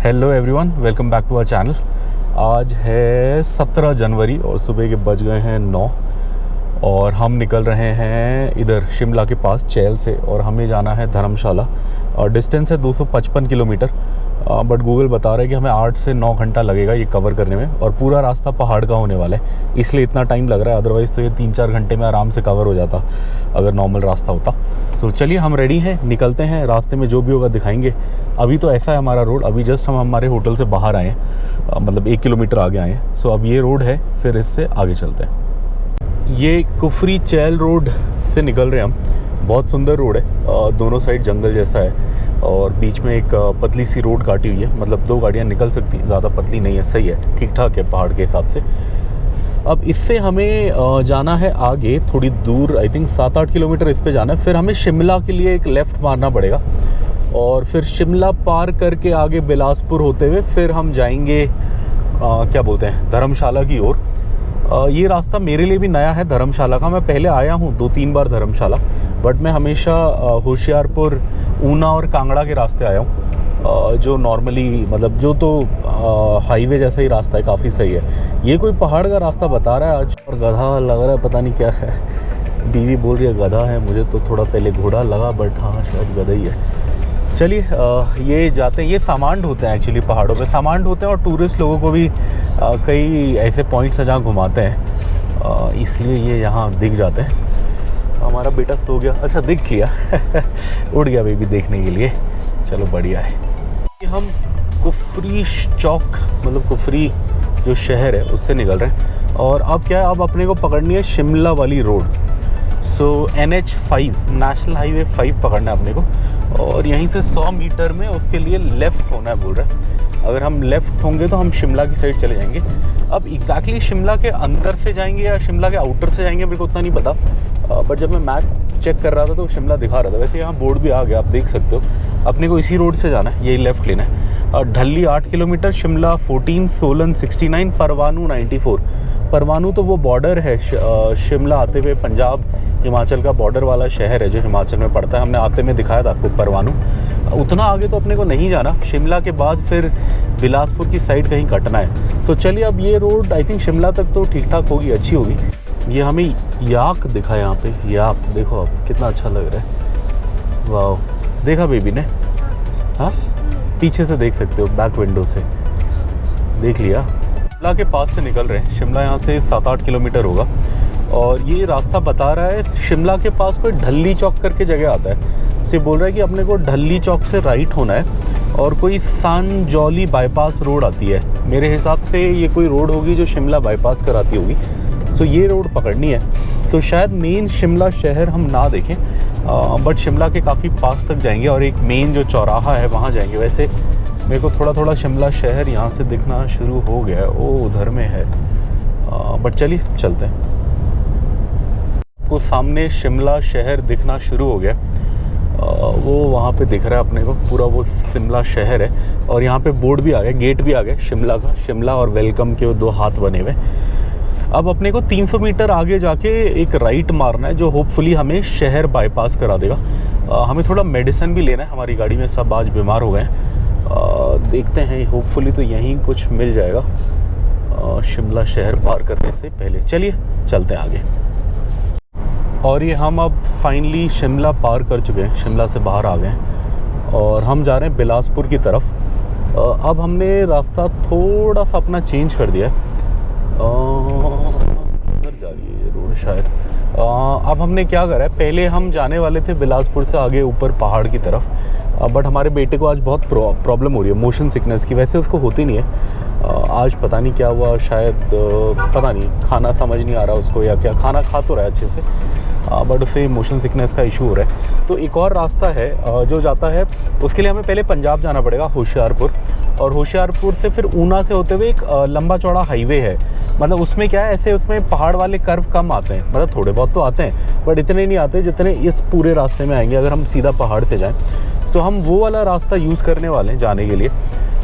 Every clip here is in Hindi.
Hello everyone, welcome back to our channel. आज है 17 जनवरी और सुबह के बज गए हैं 9 और हम निकल रहे हैं इधर शिमला के पास चैल से और हमें जाना है धर्मशाला। और डिस्टेंस है 255 किलोमीटर, बट गूगल बता रहा है कि हमें 8 से 9 घंटा लगेगा ये कवर करने में और पूरा रास्ता पहाड़ का होने वाला है, इसलिए इतना टाइम लग रहा है। अदरवाइज़ तो ये 3-4 घंटे में आराम से कवर हो जाता अगर नॉर्मल रास्ता होता। सो चलिए हम रेडी हैं, निकलते हैं। रास्ते में जो भी होगा दिखाएंगे। अभी तो ऐसा है हमारा रोड, अभी जस्ट हम हमारे होटल से बाहर आए हैं, मतलब 1 किलोमीटर आगे आए हैं। सो अब ये रोड है, फिर इससे आगे चलते हैं। ये कुफरी चैल रोड से निकल रहे हैं हम। बहुत सुंदर रोड है, दोनों साइड जंगल जैसा है और बीच में एक पतली सी रोड काटी हुई है, मतलब 2 गाड़ियाँ निकल सकती हैं, ज़्यादा पतली नहीं है, सही है, ठीक ठाक है पहाड़ के हिसाब से। अब इससे हमें जाना है आगे थोड़ी दूर, आई थिंक 7-8 किलोमीटर इस पे जाना है। फिर हमें शिमला के लिए एक लेफ़्ट मारना पड़ेगा और फिर शिमला पार करके आगे बिलासपुर होते हुए फिर हम जाएंगे क्या बोलते हैं, धर्मशाला की ओर। ये रास्ता मेरे लिए भी नया है धर्मशाला का। मैं पहले आया हूँ 2-3 बार धर्मशाला, बट मैं हमेशा होशियारपुर, ऊना और कांगड़ा के रास्ते आया हूँ, जो नॉर्मली मतलब जो तो हाईवे जैसा ही रास्ता है, काफ़ी सही है। ये कोई पहाड़ का रास्ता बता रहा है आज, और गधा लग रहा है, पता नहीं क्या है। बीवी बोल रही है गधा है, मुझे तो थोड़ा पहले घोड़ा लगा, बट हाँ शायद गधा ही है। चलिए ये जाते हैं। ये सामांड होते हैं एक्चुअली, पहाड़ों पे सामांड होते हैं और टूरिस्ट लोगों को भी कई ऐसे पॉइंट्स हैं जहाँ घुमाते हैं, इसलिए ये यहाँ दिख जाते हैं। हमारा बेटा सो गया, अच्छा दिख लिया उड़ गया बेबी देखने के लिए, चलो बढ़िया है। ये हम कुफरी चौक, मतलब कुफरी जो शहर है उससे निकल रहे हैं और अब क्या है, अब अपने को पकड़नी है शिमला वाली रोड। सो NH5 नेशनल हाईवे 5 पकड़ना है अपने को और यहीं से 100 मीटर में उसके लिए लेफ़्ट होना है बोल रहा है। अगर हम लेफ़्ट होंगे तो हम शिमला की साइड चले जाएंगे। अब एग्जैक्टली शिमला के अंदर से जाएंगे या शिमला के आउटर से जाएंगे मेरे को उतना नहीं पता, बट जब मैं मैप चेक कर रहा था तो शिमला दिखा रहा था। वैसे यहाँ बोर्ड भी आ गया, आप देख सकते हो। अपने को इसी रोड से जाना है, यही लेफ़्ट लेना है। ढल्ली 8 किलोमीटर, शिमला 14, सोलन 69, परवाणू 94। परवाणू तो वो बॉर्डर है शिमला आते हुए, पंजाब हिमाचल का बॉर्डर वाला शहर है जो हिमाचल में पड़ता है। हमने आते में दिखाया था आपको परवाणू। उतना आगे तो अपने को नहीं जाना, शिमला के बाद फिर बिलासपुर की साइड कहीं कटना है। तो चलिए अब ये रोड आई थिंक शिमला तक तो ठीक ठाक होगी, अच्छी होगी। ये हमें याक दिखा यहाँ पे, याक देखो आप कितना अच्छा लग रहा है। वाह, देखा बेबी ने? हाँ, पीछे से देख सकते हो, बैक विंडो से देख लिया। शिमला के पास से निकल रहे हैं, शिमला यहाँ से 7-8 किलोमीटर होगा और ये रास्ता बता रहा है शिमला के पास कोई ढल्ली चौक करके जगह आता है। तो ये बोल रहा है कि अपने को ढल्ली चौक से राइट होना है और कोई सांजौली बाईपास रोड आती है। मेरे हिसाब से ये कोई रोड होगी जो शिमला बाईपास कराती होगी। सो ये रोड पकड़नी है। तो शायद मेन शिमला शहर हम ना देखें, बट शिमला के काफ़ी पास तक जाएंगे और एक मेन जो चौराहा है वहाँ जाएंगे। वैसे मेरे को थोड़ा थोड़ा शिमला शहर यहाँ से दिखना शुरू हो गया है, वो उधर में है, बट चलिए चलते हैं। को सामने शिमला शहर दिखना शुरू हो गया, वो वहाँ पे दिख रहा है अपने को, पूरा वो शिमला शहर है। और यहाँ पे बोर्ड भी आ गया, गेट भी आ गया शिमला का, शिमला और वेलकम के वो 2 हाथ बने हुए। अब अपने को 300 मीटर आगे जाके एक राइट मारना है जो होपफुली हमें शहर बाईपास करा देगा। हमें थोड़ा मेडिसिन भी लेना है, हमारी गाड़ी में सब आज बीमार हो गए हैं। देखते हैं, होपफुली तो यहीं कुछ मिल जाएगा शिमला शहर पार करने से पहले। चलिए चलते हैं आगे। और ये हम अब फाइनली शिमला पार कर चुके हैं, शिमला से बाहर आ गए हैं और हम जा रहे हैं बिलासपुर की तरफ। अब हमने रास्ता थोड़ा सा अपना चेंज कर दिया है, उधर जा रही है ये रोड शायद। अब हमने क्या करा है, पहले हम जाने वाले थे बिलासपुर से आगे ऊपर पहाड़ की तरफ, बट हमारे बेटे को आज बहुत प्रॉब्लम हो रही है मोशन सिकनेस की। वैसे उसको होती नहीं है, आज पता नहीं क्या हुआ, शायद पता नहीं, खाना समझ नहीं आ रहा उसको या क्या, खाना खा तो रहा है अच्छे से, बट उसे मोशन सिकनेस का इशू हो रहा है। तो एक और रास्ता है जो जाता है, उसके लिए हमें पहले पंजाब जाना पड़ेगा, होशियारपुर, और होशियारपुर से फिर ऊना से होते हुए एक लंबा चौड़ा हाईवे है। मतलब उसमें क्या है, ऐसे उसमें पहाड़ वाले कर्व कम आते हैं, मतलब थोड़े बहुत तो आते हैं बट इतने नहीं आते जितने इस पूरे रास्ते में आएंगे अगर हम सीधा पहाड़ से जाएँ। सो हम वो वाला रास्ता यूज़ करने वाले हैं जाने के लिए।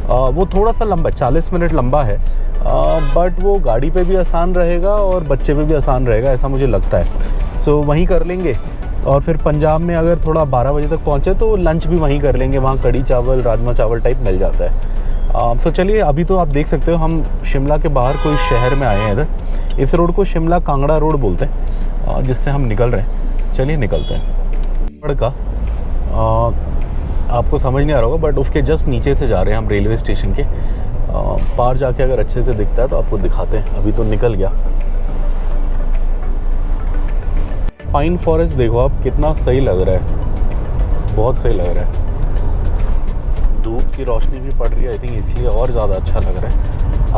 वो थोड़ा सा लंबा, 40 मिनट लंबा है, बट वो गाड़ी पे भी आसान रहेगा और बच्चे पे भी आसान रहेगा, ऐसा मुझे लगता है। सो वहीं कर लेंगे और फिर पंजाब में अगर थोड़ा 12 बजे तक पहुँचे तो लंच भी वहीं कर लेंगे, वहाँ कड़ी चावल, राजमा चावल टाइप मिल जाता है। तो चलिए, अभी तो आप देख सकते हो हम शिमला के बाहर कोई शहर में आए हैं। इधर इस रोड को शिमला कांगड़ा रोड बोलते हैं, जिससे हम निकल रहे हैं। चलिए निकलते हैं। का आपको समझ नहीं आ रहा होगा, बट उसके जस्ट नीचे से जा रहे हैं हम रेलवे स्टेशन के पार। जाके अगर अच्छे से दिखता है तो आपको दिखाते हैं। अभी तो निकल गया। पाइन फॉरेस्ट देखो आप, कितना सही लग रहा है, बहुत सही लग रहा है। धूप की रोशनी भी पड़ रही है, आई थिंक इसलिए और ज़्यादा अच्छा लग रहा है।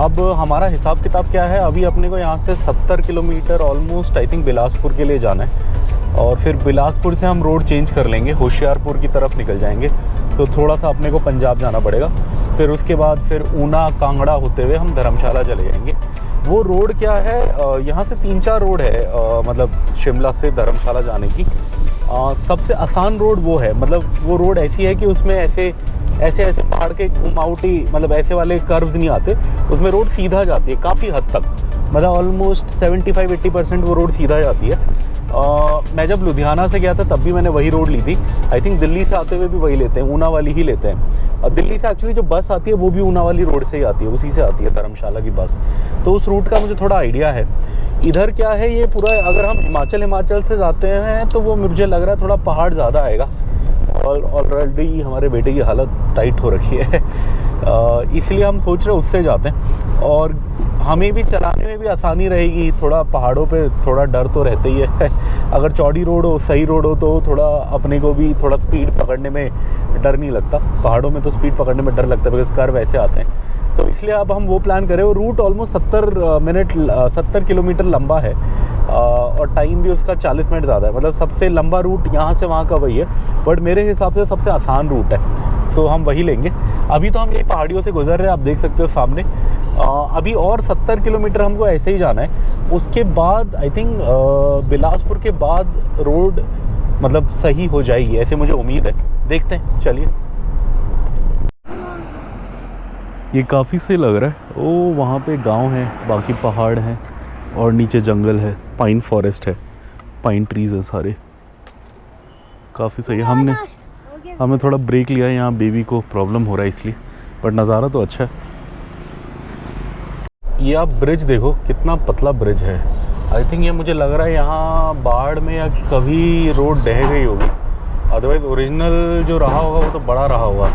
अब हमारा हिसाब किताब क्या है, अभी अपने को यहाँ से 70 kilometre almost I think Bilaspur के लिए जाना है, और फिर बिलासपुर से हम रोड चेंज कर लेंगे, होशियारपुर की तरफ निकल जाएंगे। तो थोड़ा सा अपने को पंजाब जाना पड़ेगा। फिर उसके बाद फिर ऊना कांगड़ा होते हुए हम धर्मशाला चले जाएंगे। वो रोड क्या है, यहाँ से 3-4 रोड है, मतलब शिमला से धर्मशाला जाने की। सबसे आसान रोड वो है, मतलब वो रोड ऐसी है कि उसमें ऐसे पहाड़ के घुमावटी, मतलब ऐसे वाले कर्व्स नहीं आते। उसमें रोड सीधा जाती है काफ़ी हद तक, मतलब ऑलमोस्ट 75-80% वो रोड सीधा जाती है। मैं जब लुधियाना से गया था तब भी मैंने वही रोड ली थी। आई थिंक दिल्ली से आते हुए भी वही लेते हैं, ऊना वाली ही लेते हैं। दिल्ली से एक्चुअली जो बस आती है वो भी ऊना वाली रोड से ही आती है, उसी से आती है धर्मशाला की बस। तो उस रूट का मुझे थोड़ा आइडिया है। इधर क्या है, ये पूरा अगर हम हिमाचल से जाते हैं तो वो मुझे लग रहा है थोड़ा पहाड़ ज़्यादा आएगा, और ऑलरेडी हमारे बेटे की हालत टाइट हो रखी है। इसलिए हम सोच रहे उससे जाते हैं, और हमें भी चलाने में भी आसानी रहेगी। थोड़ा पहाड़ों पे थोड़ा डर तो रहता ही है। अगर चौड़ी रोड हो, सही रोड हो, तो थोड़ा अपने को भी थोड़ा स्पीड पकड़ने में डर नहीं लगता। पहाड़ों में तो स्पीड पकड़ने में डर लगता है, बिकॉज कर्व ऐसे आते हैं। तो इसलिए अब हम वो प्लान करें। वो रूट ऑलमोस्ट 70 किलोमीटर लंबा है, और टाइम भी उसका 40 मिनट ज़्यादा है। मतलब सबसे लंबा रूट यहाँ से वहाँ का वही है, बट मेरे हिसाब से सबसे आसान रूट है। सो हम वही लेंगे। अभी तो हम ये पहाड़ियों से गुजर रहे हैं, आप देख सकते हो सामने। अभी और 70 किलोमीटर हमको ऐसे ही जाना है। उसके बाद आई थिंक बिलासपुर के बाद रोड मतलब सही हो जाएगी, ऐसे मुझे उम्मीद है। देखते हैं, चलिए। ये काफ़ी सही लग रहा है। ओ वहाँ पे गांव है, बाकी पहाड़ हैं, और नीचे जंगल है, पाइन फॉरेस्ट है, पाइन ट्रीज है सारे। काफ़ी सही है। हमने थोड़ा ब्रेक लिया है, यहाँ बेबी को प्रॉब्लम हो रहा है इसलिए, बट नज़ारा तो अच्छा है। ये आप ब्रिज देखो, कितना पतला ब्रिज है। आई थिंक ये मुझे लग रहा है यहाँ बाढ़ में या कभी रोड ढह गई होगी, अदरवाइज़ ओरिजिनल जो रहा होगा वो तो बड़ा रहा होगा।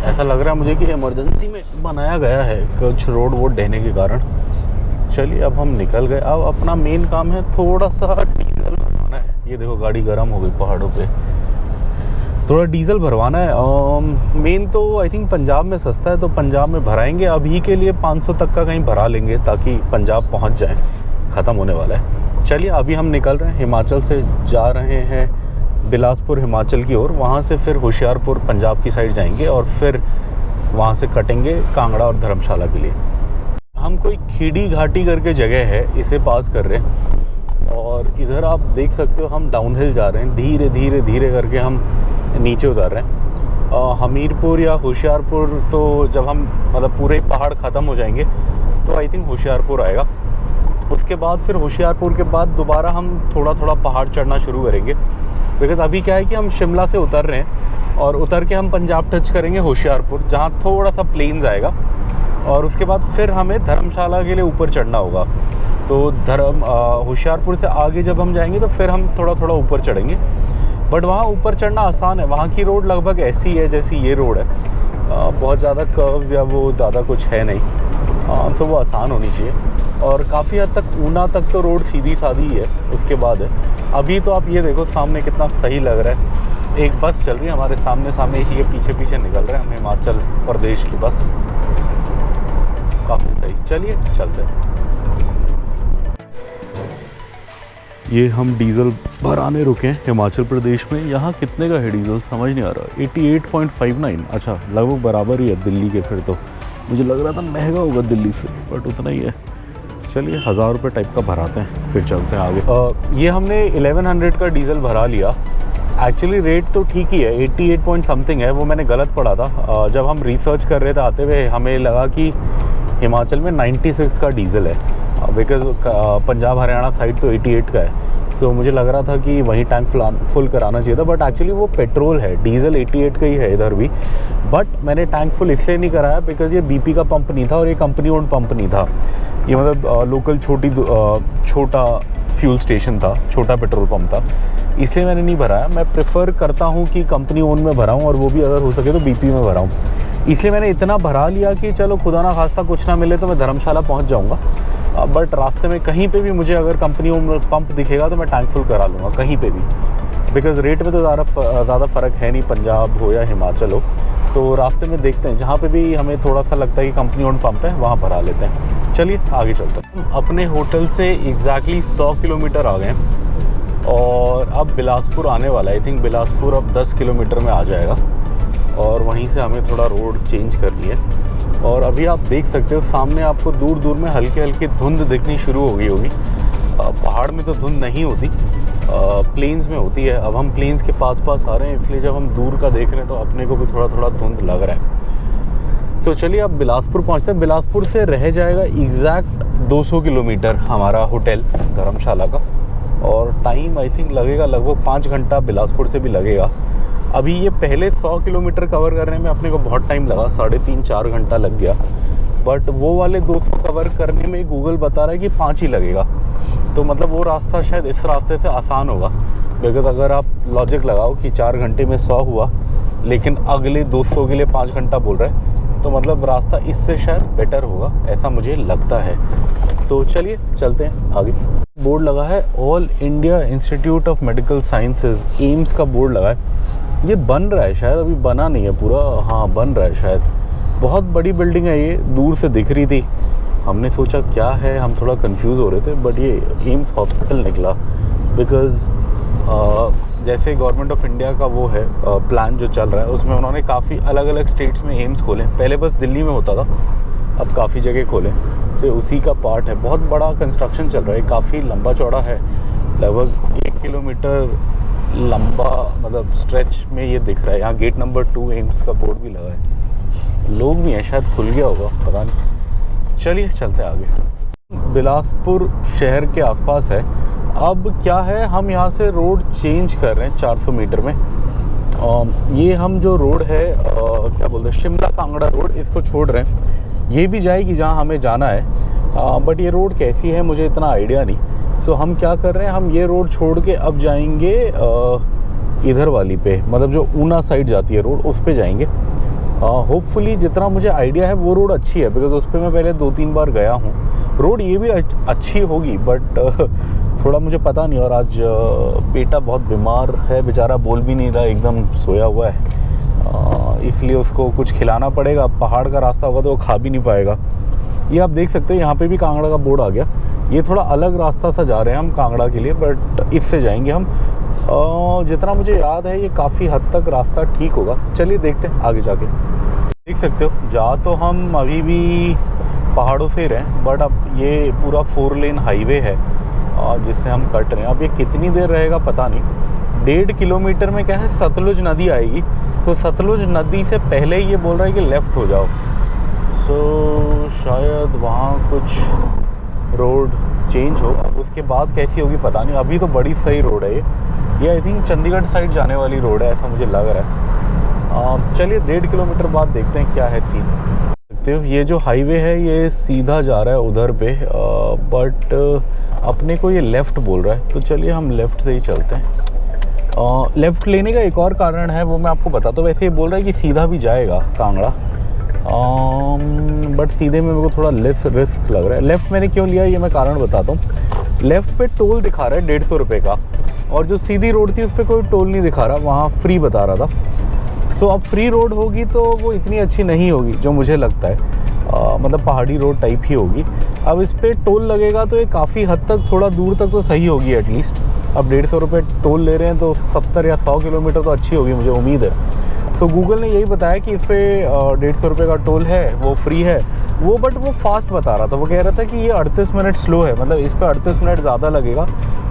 ऐसा लग रहा है मुझे कि इमरजेंसी में बनाया गया है कुछ रोड वोड ढहने के कारण। चलिए अब हम निकल गए। अब अपना मेन काम है थोड़ा सा डीजल भरवाना है। ये देखो गाड़ी गर्म हो गई पहाड़ों पे, थोड़ा डीजल भरवाना है। मेन तो आई थिंक पंजाब में सस्ता है, तो पंजाब में भराएंगे। अभी के लिए 500 तक का कहीं भरा लेंगे, ताकि पंजाब पहुंच जाए, ख़त्म होने वाला है। चलिए अभी हम निकल रहे हैं, हिमाचल से जा रहे हैं बिलासपुर हिमाचल की ओर, वहाँ से फिर होशियारपुर पंजाब की साइड जाएंगे, और फिर वहाँ से कटेंगे कांगड़ा और धर्मशाला के लिए। हम कोई खीड़ी घाटी करके जगह है, इसे पास कर रहे हैं, और इधर आप देख सकते हो हम डाउनहिल जा रहे हैं। धीरे धीरे धीरे करके हम नीचे उतर रहे हैं। हमीरपुर या होशियारपुर तो जब हम मतलब पूरे पहाड़ ख़त्म हो जाएंगे तो आई थिंक होशियारपुर आएगा। उसके बाद फिर होशियारपुर के बाद दोबारा हम थोड़ा थोड़ा पहाड़ चढ़ना शुरू करेंगे, बिकॉज अभी क्या है कि हम शिमला से उतर रहे हैं, और उतर के हम पंजाब टच करेंगे होशियारपुर, जहाँ थोड़ा सा प्लेन्स आएगा, और उसके बाद फिर हमें धर्मशाला के लिए ऊपर चढ़ना होगा। तो होशियारपुर से आगे जब हम जाएंगे तो फिर हम थोड़ा थोड़ा ऊपर चढ़ेंगे, बट वहाँ ऊपर चढ़ना आसान है। वहाँ की रोड लगभग ऐसी है जैसी ये रोड है, बहुत ज़्यादा कर्व्स या वो ज़्यादा कुछ है नहीं, तो वो आसान होनी चाहिए। और काफ़ी हद तक ऊना तक तो रोड सीधी सादी ही है, उसके बाद है। अभी तो आप ये देखो सामने कितना सही लग रहा है, एक बस चल रही है हमारे सामने सामने, इसी के पीछे पीछे निकल रहे हैं हम, हिमाचल प्रदेश की बस, काफ़ी सही। चलिए चलते हैं। ये हम डीज़ल भराने रुके हैं हिमाचल प्रदेश में। यहाँ कितने का है डीज़ल समझ नहीं आ रहा। 88.59, अच्छा लगभग बराबर ही है दिल्ली के। फिर तो मुझे लग रहा था महंगा होगा दिल्ली से, बट उतना ही है। चलिए 1000 रुपये टाइप का भराते हैं, फिर चलते हैं आगे। ये हमने 1100 का डीज़ल भरा लिया। एक्चुअली रेट तो ठीक ही है, 88 पॉइंट समथिंग है, वो मैंने गलत पढ़ा था। जब हम रिसर्च कर रहे थे आते हुए, हमें लगा कि हिमाचल में 96 का डीज़ल है, बिकॉज पंजाब हरियाणा साइड तो 88 का है। सो मुझे लग रहा था कि वहीं टैंक फुल कराना चाहिए था, बट एक्चुअली वो पेट्रोल है, डीजल 88 का ही है इधर भी। बट मैंने टैंक फुल इसलिए नहीं कराया बिकॉज़ ये BP का पंप नहीं था और ये कंपनी ओन्ड पंप नहीं था। ये मतलब लोकल छोटा फ्यूल स्टेशन था, छोटा पेट्रोल पंप था, इसलिए मैंने नहीं भराया। मैं प्रेफर करता हूँ कि कंपनी ओन में भराऊँ और वो भी अगर हो सके तो BP में भराऊँ। इसलिए मैंने इतना भरा लिया कि चलो खुदा ना खास्ता कुछ ना मिले तो मैं धर्मशाला पहुँच जाऊँगा। बट रास्ते में कहीं पे भी मुझे अगर कंपनी ओन पंप दिखेगा तो मैं टैंक फुल करा लूँगा कहीं पे भी, बिकॉज़ रेट में तो ज़्यादा फ़र्क है नहीं, पंजाब हो या हिमाचल हो। तो रास्ते में देखते हैं, जहाँ पे भी हमें थोड़ा सा लगता है कि कंपनी ओन पंप है वहाँ भरा लेते हैं। चलिए आगे चलते हैं। अपने होटल से एग्जैक्टली 100 किलोमीटर आ गए हैं और अब बिलासपुर आने वाला है। आई थिंक बिलासपुर अब 10 किलोमीटर में आ जाएगा और वहीं से हमें थोड़ा रोड चेंज करनी है। और अभी आप देख सकते हो सामने आपको दूर दूर में हल्की हल्की धुंध दिखनी शुरू हो गई होगी। पहाड़ में तो धुंध नहीं होती, प्लेन्स में होती है। अब हम प्लेन्स के पास आ रहे हैं, इसलिए जब हम दूर का देख रहे हैं तो अपने को भी थोड़ा थोड़ा धुंध लग रहा है। तो चलिए अब बिलासपुर पहुंचते हैं। बिलासपुर से रह जाएगा एग्जैक्ट 200 किलोमीटर हमारा होटल धर्मशाला का, और टाइम आई थिंक लगेगा लगभग 5 घंटा बिलासपुर से भी लगेगा। अभी ये पहले 100 किलोमीटर कवर करने में अपने को बहुत टाइम लगा, 3.5-4 घंटा लग गया। बट वो वाले 200 कवर करने में गूगल बता रहा है कि 5 ही लगेगा। तो मतलब वो रास्ता शायद इस रास्ते से आसान होगा, बिकॉज अगर आप लॉजिक लगाओ कि 4 घंटे में 100 हुआ लेकिन अगले 200 के लिए 5 घंटा बोल रहे हैं, तो मतलब रास्ता इससे शायद बेटर होगा, ऐसा मुझे लगता है। तो चलिए चलते हैं आगे। बोर्ड लगा है all India institute of medical sciences, AIIMS का बोर्ड लगा है। ये बन रहा है शायद, अभी बना नहीं है पूरा, हाँ बन रहा है शायद। बहुत बड़ी बिल्डिंग है ये, दूर से दिख रही थी। हमने सोचा क्या है, हम थोड़ा कंफ्यूज हो रहे थे, बट ये एम्स हॉस्पिटल निकला। बिकॉज़ जैसे गवर्नमेंट ऑफ इंडिया का वो है प्लान जो चल रहा है, उसमें उन्होंने काफ़ी अलग अलग स्टेट्स में एम्स खोले। पहले बस दिल्ली में होता था, अब काफ़ी जगह खोले। से उसी का पार्ट है। बहुत बड़ा कंस्ट्रक्शन चल रहा है, काफ़ी लंबा चौड़ा है, लगभग 1 किलोमीटर लंबा मतलब स्ट्रेच में ये दिख रहा है। यहाँ गेट नंबर 2 एम्स का बोर्ड भी लगा है, लोग भी हैं, शायद खुल गया होगा, पता नहीं। चलिए चलते हैं आगे। बिलासपुर शहर के आसपास है। अब क्या है, हम यहाँ से रोड चेंज कर रहे हैं 400 मीटर में। ये हम जो रोड है क्या बोलते हैं, शिमला कांगड़ा रोड, इसको छोड़ रहे हैं। ये भी जाएगी जहाँ हमें जाना है, बट ये रोड कैसी है मुझे इतना आइडिया नहीं। सो हम क्या कर रहे हैं, हम ये रोड छोड़ के अब जाएंगे इधर वाली पे, मतलब जो ऊना साइड जाती है रोड, उस पे जाएंगे। होपफुली जितना मुझे आइडिया है वो रोड अच्छी है, बिकॉज उस पर मैं पहले 2-3 बार गया हूँ। रोड ये भी अच्छी होगी, बट थोड़ा मुझे पता नहीं। और आज बेटा बहुत बीमार है, बेचारा बोल भी नहीं रहा, एकदम सोया हुआ है, इसलिए उसको कुछ खिलाना पड़ेगा। पहाड़ का रास्ता होगा तो वो खा भी नहीं पाएगा। ये आप देख सकते हो, यहाँ पे भी कांगड़ा का बोर्ड आ गया। ये थोड़ा अलग रास्ता सा जा रहे हैं हम कांगड़ा के लिए, बट इससे जाएंगे हम। जितना मुझे याद है ये काफ़ी हद तक रास्ता ठीक होगा। चलिए देखते हैं आगे जाके। देख सकते हो, जा तो हम अभी भी पहाड़ों से ही रहे, बट अब ये पूरा 4 लेन हाईवे है जिससे हम कट रहे हैं। अब ये कितनी देर रहेगा पता नहीं। 1.5 किलोमीटर में क्या है, सतलुज नदी आएगी। तो सतलुज नदी से पहले ये बोल रहा है कि लेफ़्ट हो जाओ। सो शायद वहाँ कुछ रोड चेंज हो, उसके बाद कैसी होगी पता नहीं। अभी तो बड़ी सही रोड है ये आई थिंक चंडीगढ़ साइड जाने वाली रोड है, ऐसा मुझे लग रहा है। चलिए 1.5 किलोमीटर बाद देखते हैं क्या है सीन। देखते हो ये जो हाईवे है ये सीधा जा रहा है उधर पे, बट अपने को ये लेफ़्ट बोल रहा है, तो चलिए हम लेफ़्ट से ही चलते हैं। लेफ़्ट लेने का एक और कारण है, वो मैं आपको बताता हूँ। वैसे ये बोल रहा है कि सीधा भी जाएगा कांगड़ा, बट सीधे में मेरे को थोड़ा रिस्क लग रहा है। लेफ़्ट मैंने क्यों लिया ये मैं कारण बताता हूँ। लेफ़्ट पे टोल दिखा रहा है 150 रुपये का, और जो सीधी रोड थी उस पर कोई टोल नहीं दिखा रहा, वहाँ फ्री बता रहा था। सो अब फ्री रोड होगी तो वो इतनी अच्छी नहीं होगी जो मुझे लगता है, मतलब पहाड़ी रोड टाइप ही होगी। अब इस पर टोल लगेगा तो ये काफ़ी हद तक थोड़ा दूर तक तो सही होगी एटलीस्ट। अब 150 रुपये टोल ले रहे हैं तो 70 या 100 किलोमीटर तो अच्छी होगी, मुझे उम्मीद है। सो गूगल ने यही बताया कि इस पर 150 रुपये का टोल है, वो फ्री है वो, बट वो फास्ट बता रहा था। वो कह रहा था कि ये 38 मिनट स्लो है, मतलब इस पर 38 मिनट ज़्यादा लगेगा,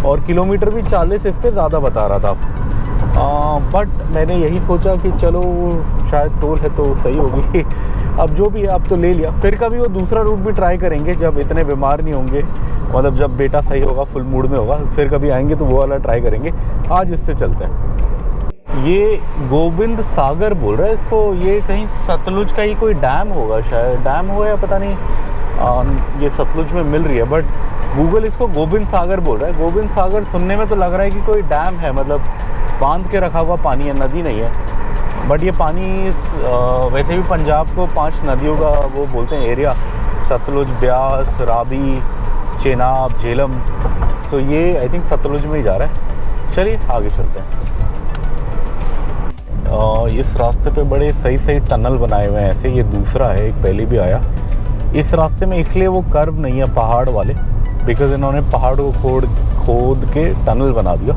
और किलोमीटर भी 40 इस पर ज़्यादा बता रहा था। बट मैंने यही सोचा कि चलो शायद टोल है तो सही होगी। अब जो भी है अब तो ले लिया, फिर कभी वो दूसरा रूट भी ट्राई करेंगे जब इतने बीमार नहीं होंगे, मतलब जब बेटा सही होगा, फुल मूड में होगा, फिर कभी आएंगे तो वो वाला ट्राई करेंगे। आज इससे चलते हैं। ये गोविंद सागर बोल रहा है इसको, ये कहीं सतलुज का ही कोई डैम होगा, शायद डैम होगा या पता नहीं। ये सतलुज में मिल रही है बट गूगल इसको गोविंद सागर बोल रहा है। गोविंद सागर सुनने में तो लग रहा है कि कोई डैम है, मतलब बांध के रखा हुआ पानी है, नदी नहीं है। बट ये पानी वैसे भी पंजाब को 5 नदियों का वो बोलते हैं एरिया, सतलुज, ब्यास, रावी, चेनाब, झेलम। सो ये आई थिंक सतलुज में ही जा रहा है। चलिए आगे चलते हैं। इस रास्ते पे बड़े सही सही टनल बनाए हुए हैं ऐसे। ये दूसरा है, एक पहले भी आया। इस रास्ते में इसलिए वो कर्व नहीं है पहाड़ वाले, बिकॉज़ इन्होंने पहाड़ को खोद के टनल बना दिया,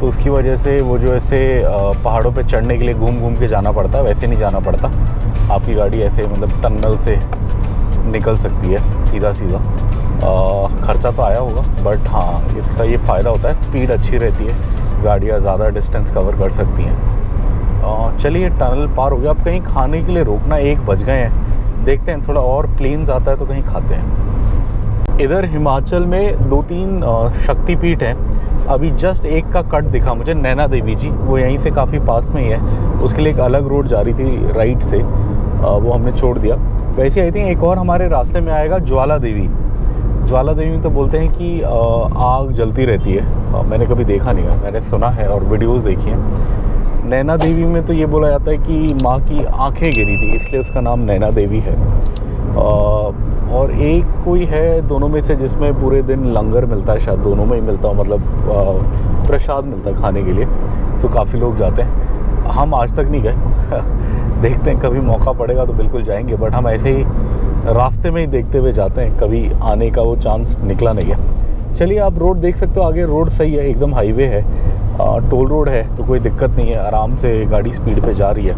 तो उसकी वजह से वो जो ऐसे पहाड़ों पे चढ़ने के लिए घूम घूम के जाना पड़ता है, वैसे नहीं जाना पड़ता। आपकी गाड़ी ऐसे मतलब टनल से निकल सकती है सीधा सीधा। खर्चा तो आया होगा बट हाँ, इसका ये फ़ायदा होता है, स्पीड अच्छी रहती है, गाड़ियाँ ज़्यादा डिस्टेंस कवर कर सकती हैं। चलिए टनल पार हो गया। अब कहीं खाने के लिए रोकना, 1 बज गए हैं, देखते हैं थोड़ा और प्लेन्स आता है तो कहीं खाते हैं। इधर हिमाचल में 2-3 शक्तिपीठ हैं। अभी जस्ट एक का कट दिखा मुझे, नैना देवी जी, वो यहीं से काफ़ी पास में ही है। उसके लिए एक अलग रोड जा रही थी राइट से, वो हमने छोड़ दिया। वैसे आई थिंक एक और हमारे रास्ते में आएगा ज्वाला देवी। ज्वाला देवी में तो बोलते हैं कि आग जलती रहती है, मैंने कभी देखा नहीं है, मैंने सुना है और वीडियोस देखी हैं। नैना देवी में तो ये बोला जाता है कि माँ की आंखें गिरी थी, इसलिए उसका नाम नैना देवी है। और एक कोई है दोनों में से जिसमें पूरे दिन लंगर मिलता है, शायद दोनों में ही मिलता हो, मतलब प्रसाद मिलता है खाने के लिए, तो काफ़ी लोग जाते हैं। हम आज तक नहीं गए देखते हैं कभी मौका पड़ेगा तो बिल्कुल जाएंगे, बट हम ऐसे ही रास्ते में ही देखते हुए जाते हैं, कभी आने का वो चांस निकला नहीं है। चलिए आप रोड देख सकते हो, आगे रोड सही है, एकदम हाईवे है, टोल रोड है, तो कोई दिक्कत नहीं है, आराम से गाड़ी स्पीड पे जा रही है।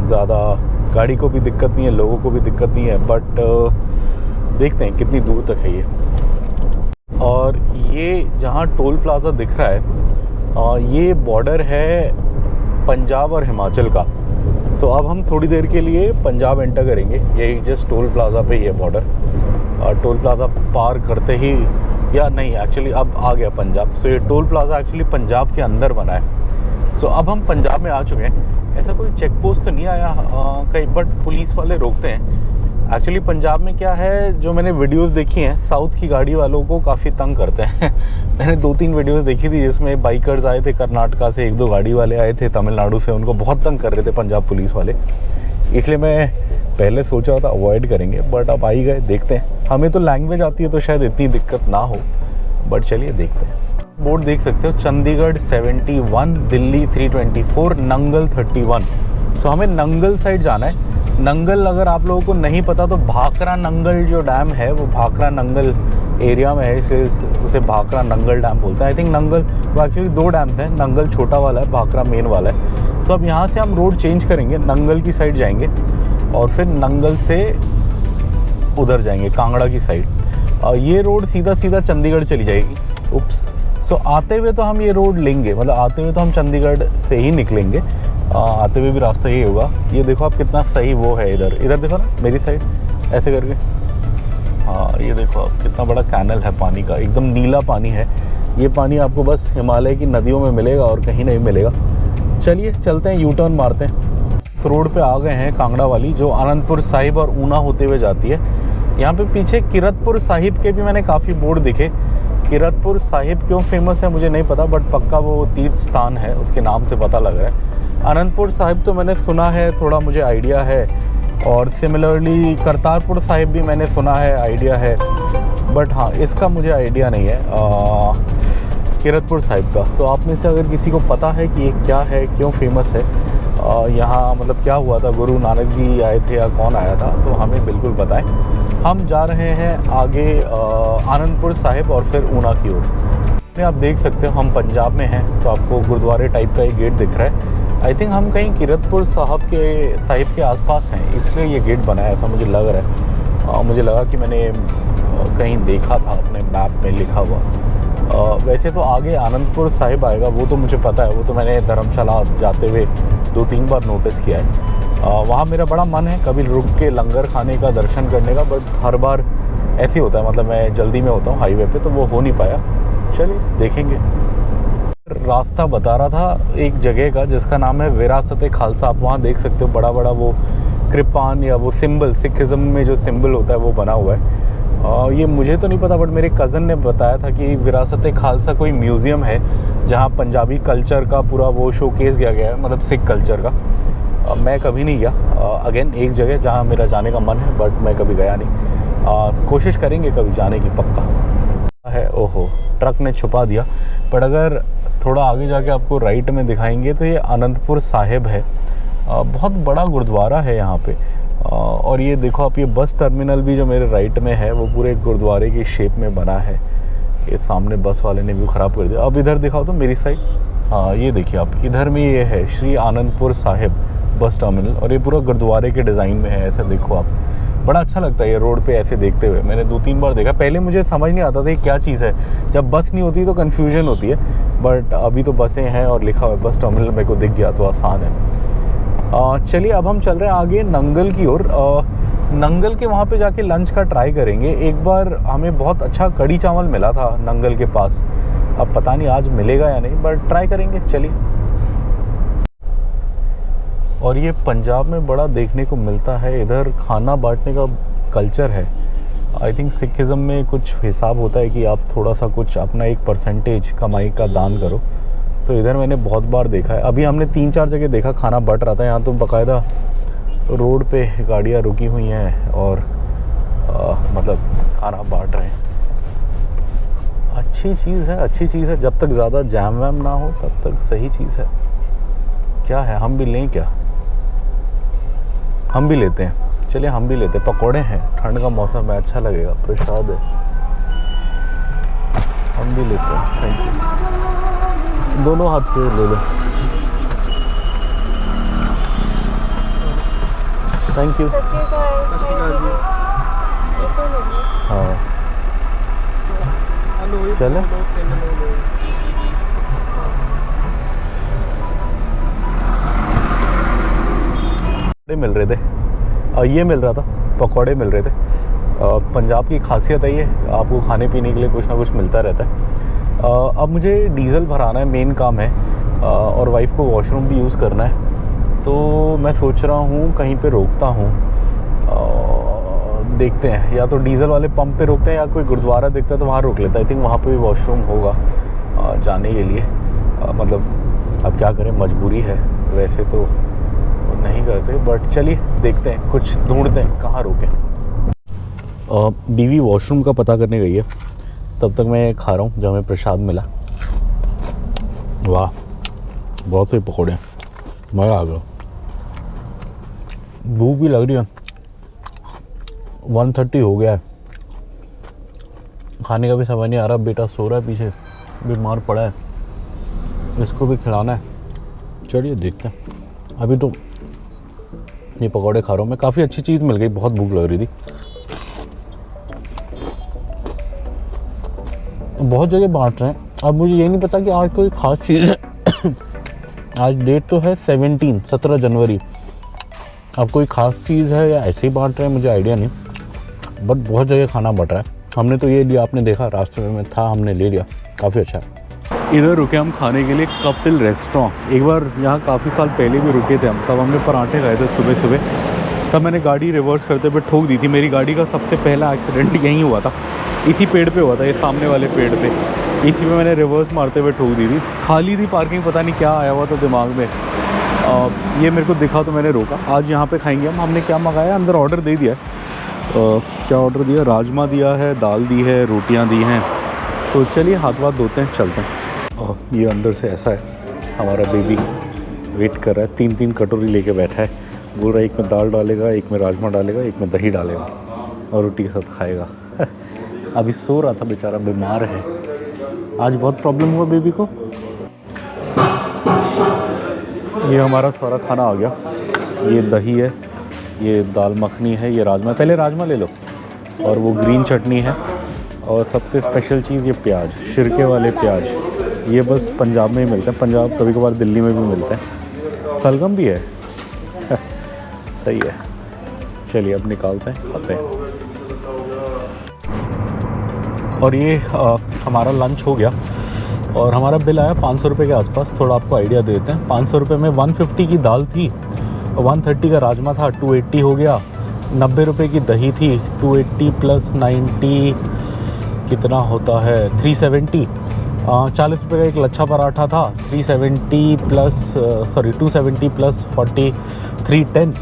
ज़्यादा गाड़ी को भी दिक्कत नहीं है, लोगों को भी दिक्कत नहीं है, बट देखते हैं कितनी दूर तक है ये। और ये जहाँ टोल प्लाज़ा दिख रहा है, ये बॉर्डर है पंजाब और हिमाचल का। सो अब हम थोड़ी देर के लिए पंजाब एंटर करेंगे, यही जस्ट टोल प्लाज़ा पे ही है बॉर्डर। और टोल प्लाज़ा पार करते ही, या नहीं एक्चुअली अब आ गया पंजाब। सो ये टोल प्लाज़ा एक्चुअली पंजाब के अंदर बना है। सो अब हम पंजाब में आ चुके हैं। ऐसा कोई चेक पोस्ट तो नहीं आया कहीं, बट पुलिस वाले रोकते हैं। एक्चुअली पंजाब में क्या है, जो मैंने वीडियोस देखी हैं, साउथ की गाड़ी वालों को काफ़ी तंग करते हैं मैंने 2-3 वीडियोस देखी थी जिसमें बाइकर्स आए थे कर्नाटका से, 1-2 गाड़ी वाले आए थे तमिलनाडु से, उनको बहुत तंग कर रहे थे पंजाब पुलिस वाले। इसलिए मैं पहले सोचा था अवॉइड करेंगे, बट अब आ ही गए, देखते हैं। हमें तो लैंग्वेज आती है तो शायद इतनी दिक्कत ना हो, बट चलिए देखते हैं। बोर्ड देख सकते हो, चंडीगढ़ 71, दिल्ली 324, नंगल 31। सो हमें नंगल साइड जाना है। नंगल अगर आप लोगों को नहीं पता तो भाखरा नंगल जो डैम है वो भाखरा नंगल एरिया में है, इसे भाखरा नंगल डैम बोलते हैं। आई थिंक नंगल, वो एक्चुअली 2 डैम्स हैं, नंगल छोटा वाला है, भाखरा मेन वाला है। सो अब यहाँ से हम रोड चेंज करेंगे, नंगल की साइड जाएंगे और फिर नंगल से उधर जाएंगे कांगड़ा की साइड। ये रोड सीधा सीधा चंडीगढ़ चली जाएगी। उप्स। सो आते हुए तो हम ये रोड लेंगे, मतलब आते हुए तो हम चंडीगढ़ से ही निकलेंगे, आते हुए भी रास्ता यही होगा। ये देखो आप कितना सही वो है, इधर देखो ना मेरी साइड ऐसे करके। हाँ ये देखो आप कितना बड़ा कैनल है पानी का, एकदम नीला पानी है। ये पानी आपको बस हिमालय की नदियों में मिलेगा और कहीं नहीं मिलेगा। चलिए चलते हैं, यू टर्न मारते हैं। इस रोड पे आ गए हैं कांगड़ा वाली, जो आनंदपुर साहिब और ऊना होते हुए जाती है। यहाँ पे पीछे किरतपुर साहिब के भी मैंने काफ़ी बोर्ड दिखे। किरतपुर साहिब क्यों फेमस है मुझे नहीं पता, बट पक्का वो तीर्थ स्थान है, उसके नाम से पता लग रहा है। आनंदपुर साहिब तो मैंने सुना है, थोड़ा मुझे आइडिया है, और सिमिलरली करतारपुर साहिब भी मैंने सुना है, आइडिया है, बट हाँ इसका मुझे आइडिया नहीं है किरतपुर साहिब का। सो आप में से अगर किसी को पता है कि ये क्या है, क्यों फेमस है, यहाँ मतलब क्या हुआ था, गुरु नानक जी आए थे या कौन आया था, तो हमें बिल्कुल बताएं। हम जा रहे हैं आगे आनंदपुर साहिब और फिर ऊना की ओर। आप देख सकते हो हम पंजाब में हैं, तो आपको गुरुद्वारे टाइप का एक गेट दिख रहा है। आई थिंक हम कहीं किरतपुर साहिब के आसपास हैं, इसलिए ये गेट बना है, ऐसा मुझे लग रहा है। मुझे लगा कि मैंने कहीं देखा था अपने मैप में लिखा हुआ। वैसे तो आगे आनंदपुर साहिब आएगा, वो तो मुझे पता है, वो तो मैंने धर्मशाला जाते हुए 2-3 बार नोटिस किया है। वहाँ मेरा बड़ा मन है कभी रुक के लंगर खाने का, दर्शन करने का, बट हर बार ऐसे ही होता है, मतलब मैं जल्दी में होता हूँ हाईवे पे, तो वो हो नहीं पाया। चलिए देखेंगे। रास्ता बता रहा था एक जगह का जिसका नाम है विरासत खालसा। आप वहाँ देख सकते हो बड़ा बड़ा वो कृपान या वो सिंबल, सिखिज़्म में जो सिंबल होता है वो बना हुआ है। ये मुझे तो नहीं पता, बट मेरे कज़न ने बताया था कि विरासत खालसा कोई म्यूज़ियम है जहाँ पंजाबी कल्चर का पूरा वो शोकेस किया गया है, मतलब सिख कल्चर का। मैं कभी नहीं गया। अगेन एक जगह जहाँ मेरा जाने का मन है, बट मैं कभी गया नहीं। कोशिश करेंगे कभी जाने की, पक्का है। ओहो, ट्रक ने छुपा दिया। पर अगर थोड़ा आगे जाके आपको राइट में दिखाएंगे तो ये आनंदपुर साहिब है। बहुत बड़ा गुरुद्वारा है यहाँ पे। और ये देखो आप, ये बस टर्मिनल भी जो मेरे राइट में है वो पूरे गुरुद्वारे की शेप में बना है। ये सामने बस वाले ने व्यू ख़राब कर दिया। अब इधर दिखाओ तो मेरी साइड। हाँ ये देखिए आप, इधर में ये है श्री आनंदपुर साहिब बस टर्मिनल, और ये पूरा गुरुद्वारे के डिज़ाइन में है। ऐसा देखो आप, बड़ा अच्छा लगता है ये रोड पे ऐसे देखते हुए। मैंने 2-3 बार देखा। पहले मुझे समझ नहीं आता था ये क्या चीज़ है। जब बस नहीं होती तो कन्फ्यूजन होती है, बट अभी तो बसें हैं और लिखा हुआ है बस टर्मिनल, मेरे को दिख गया तो आसान है। चलिए अब हम चल रहे हैं आगे नंगल की ओर। नंगल के वहाँ पे जाके लंच का ट्राई करेंगे। एक बार हमें बहुत अच्छा कड़ी चावल मिला था नंगल के पास, अब पता नहीं आज मिलेगा या नहीं, बट ट्राई करेंगे। चलिए। और ये पंजाब में बड़ा देखने को मिलता है, इधर खाना बांटने का कल्चर है। आई थिंक सिखिज़्म में कुछ हिसाब होता है कि आप थोड़ा सा कुछ अपना एक परसेंटेज कमाई का दान करो। तो इधर मैंने बहुत बार देखा है। अभी हमने 3-4 जगह देखा खाना बट रहा था। यहाँ तो बाकायदा रोड पे गाड़ियाँ रुकी हुई हैं और मतलब खाना बांट रहे हैं। अच्छी चीज़ है, अच्छी चीज़ है। जब तक ज़्यादा जैम वैम ना हो तब तक सही चीज़ है। क्या है, हम भी लें क्या? हम भी लेते हैं। चलिए हम भी लेते हैं। पकौड़े हैं, ठंड का मौसम है, अच्छा लगेगा, प्रसाद है, हम भी लेते हैं। Thank you. दोनों हाथ से ले लो। Thank you. हाँ चले। मिल रहे थे, ये मिल रहा था, पकौड़े मिल रहे थे। पंजाब की खासियत है ये, आपको खाने पीने के लिए कुछ ना कुछ मिलता रहता है। अब मुझे डीज़ल भराना है, मेन काम है, और वाइफ को वॉशरूम भी यूज़ करना है। तो मैं सोच रहा हूँ कहीं पे रोकता हूँ, देखते हैं, या तो डीज़ल वाले पंप पे रोकते हैं या कोई गुरुद्वारा दिखता है तो वहाँ रोक लेता है। आई थिंक वहाँ पे भी वॉशरूम होगा जाने के लिए। मतलब अब क्या करें, मजबूरी है, वैसे तो नहीं करते, बट चलिए देखते हैं, कुछ ढूंढते हैं कहाँ रोकें। बीवी वॉशरूम का पता करने गई है, तब तक मैं खा रहा हूँ जो हमें प्रसाद मिला। वाह, बहुत से पकौड़े, मज़ा आ गया। भूख भी लग रही है, 1:30 हो गया है, खाने का भी समझ नहीं आ रहा। बेटा सो रहा है पीछे, बीमार पड़ा है, इसको भी खिलाना है। चलिए देखते हैं। अभी तो ये पकौड़े खा रहा हूँ मैं, काफ़ी अच्छी चीज़ मिल गई, बहुत भूख लग रही थी। बहुत जगह बांट रहे हैं। अब मुझे ये नहीं पता कि आज कोई ख़ास चीज़ है। आज डेट तो है 17 जनवरी। अब कोई ख़ास चीज़ है या ऐसे ही बांट रहे हैं, मुझे आइडिया नहीं, बट बहुत जगह खाना बट रहा है। हमने तो ये लिया, आपने देखा रास्ते में था, हमने ले लिया, काफ़ी अच्छा है। इधर रुके हम खाने के लिए, कपिल रेस्टोरेंट। एक बार यहाँ काफ़ी साल पहले भी रुके थे हम, तब हमने पराठे खाए थे सुबह सुबह। तब मैंने गाड़ी रिवर्स करते हुए ठोक दी थी। मेरी गाड़ी का सबसे पहला एक्सीडेंट यहीं हुआ था, इसी पेड़ पे हुआ था, ये सामने वाले पेड़ पे। इसी में मैंने रिवर्स मारते हुए ठोक दी थी। खाली थी पार्किंग, पता नहीं क्या आया हुआ था दिमाग में। ये मेरे को दिखा तो मैंने रोका। आज यहाँ पे खाएंगे हम। हमने क्या मंगाया, अंदर ऑर्डर दे दिया है। क्या ऑर्डर दिया, राजमा दिया है, दाल दी है, रोटियाँ दी हैं। तो चलिए हाथ वाथ धोते हैं, चलते हैं। ये अंदर से ऐसा है, हमारा बेबी वेट कर रहा है, 3-3 कटोरी लेके बैठा है। बोल रहा है एक में दाल डालेगा, एक में राजमा डालेगा, एक में दही डालेगा और रोटी के साथ खाएगा। अभी सो रहा था बेचारा, बीमार है, आज बहुत प्रॉब्लम हुआ बेबी को। ये हमारा सारा खाना आ गया। ये दही है, ये दाल मखनी है, ये राजमा। पहले राजमा ले लो, और वो ग्रीन चटनी है, और सबसे स्पेशल चीज़ ये प्याज, शिरके वाले प्याज। ये बस पंजाब में ही मिलते हैं, पंजाब कभी कभार दिल्ली में भी मिलते हैं। सलगम भी है। सही है। चलिए अब निकालते हैं, खाते हैं। और ये हमारा लंच हो गया और हमारा बिल आया 500 रुपये के आसपास। थोड़ा आपको आइडिया देते हैं, 500 रुपये में 150 की दाल थी, 130 का राजमा था, 280 हो गया। 90 रुपये की दही थी, 280 प्लस 90 कितना होता है, 370। 40 रुपये का एक लच्छा पराठा था, 370 प्लस 270 प्लस 40 310।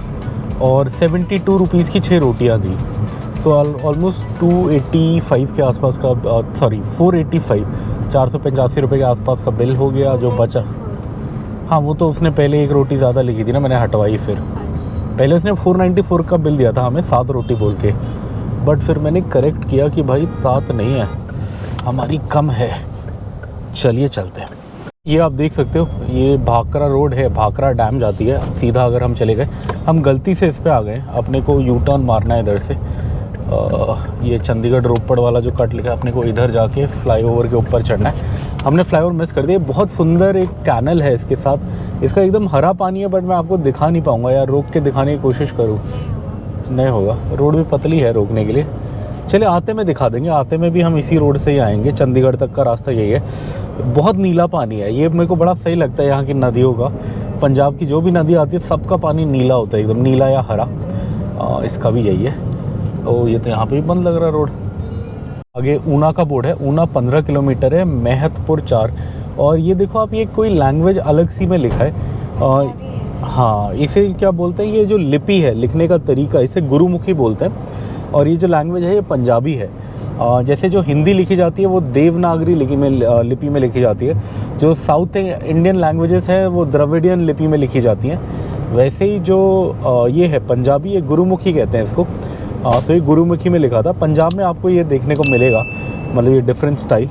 और 72 रुपीज़ की 6 रोटियाँ दी। तो ऑलमोस्ट 285 के आसपास का 485 485 रुपये के आसपास का बिल हो गया जो बचा। हाँ, वो तो उसने पहले एक रोटी ज़्यादा लिखी थी ना, मैंने हटवाई। फिर पहले उसने 494 का बिल दिया था हमें, 7 रोटी बोल के, बट फिर मैंने करेक्ट किया कि भाई 7 नहीं है, हमारी कम है। चलिए चलते हैं। ये आप देख सकते हो, ये भाखरा रोड है, भाखरा डैम जाती है सीधा। अगर हम चले गए, हम गलती से इस पे आ गए, अपने को यू टर्न मारना है इधर से। ये चंडीगढ़ रोपड़ वाला जो कट लिखा है, अपने को इधर जाके फ्लाईओवर के ऊपर चढ़ना है। हमने फ्लाईओवर मिस कर दिया। बहुत सुंदर एक कैनल है इसके साथ, इसका एकदम हरा पानी है, बट मैं आपको दिखा नहीं पाऊँगा यार, रोक के दिखाने की कोशिश करूँ नहीं होगा, रोड भी पतली है रोकने के लिए। चलिए आते में दिखा देंगे, आते में भी हम इसी रोड से ही आएंगे, चंडीगढ़ तक का रास्ता यही है। बहुत नीला पानी है, ये मेरे को बड़ा सही लगता है यहाँ की नदियों का। पंजाब की जो भी नदी आती है सबका पानी नीला होता है, एकदम नीला या हरा। इसका भी यही है। ओ ये तो यहाँ पे भी बंद लग रहा रोड। आगे ऊना का बोर्ड है, ऊना 15 किलोमीटर है, महतपुर 4। और ये देखो आप, ये कोई लैंग्वेज अलग सी में लिखा है। हाँ, इसे क्या बोलते हैं, ये जो लिपि है लिखने का तरीका, इसे गुरुमुखी बोलते हैं। और ये जो लैंग्वेज है ये पंजाबी है। जैसे जो हिंदी लिखी जाती है वो देवनागरी लिपि में लिखी जाती है। जो साउथ इंडियन लैंग्वेजेस है वो द्रविडियन लिपि में लिखी जाती हैं। वैसे ही जो ये है पंजाबी, ये गुरुमुखी कहते हैं इसको। तो ये गुरुमुखी में लिखा था। पंजाब में आपको ये देखने को मिलेगा, मतलब ये डिफरेंट स्टाइल।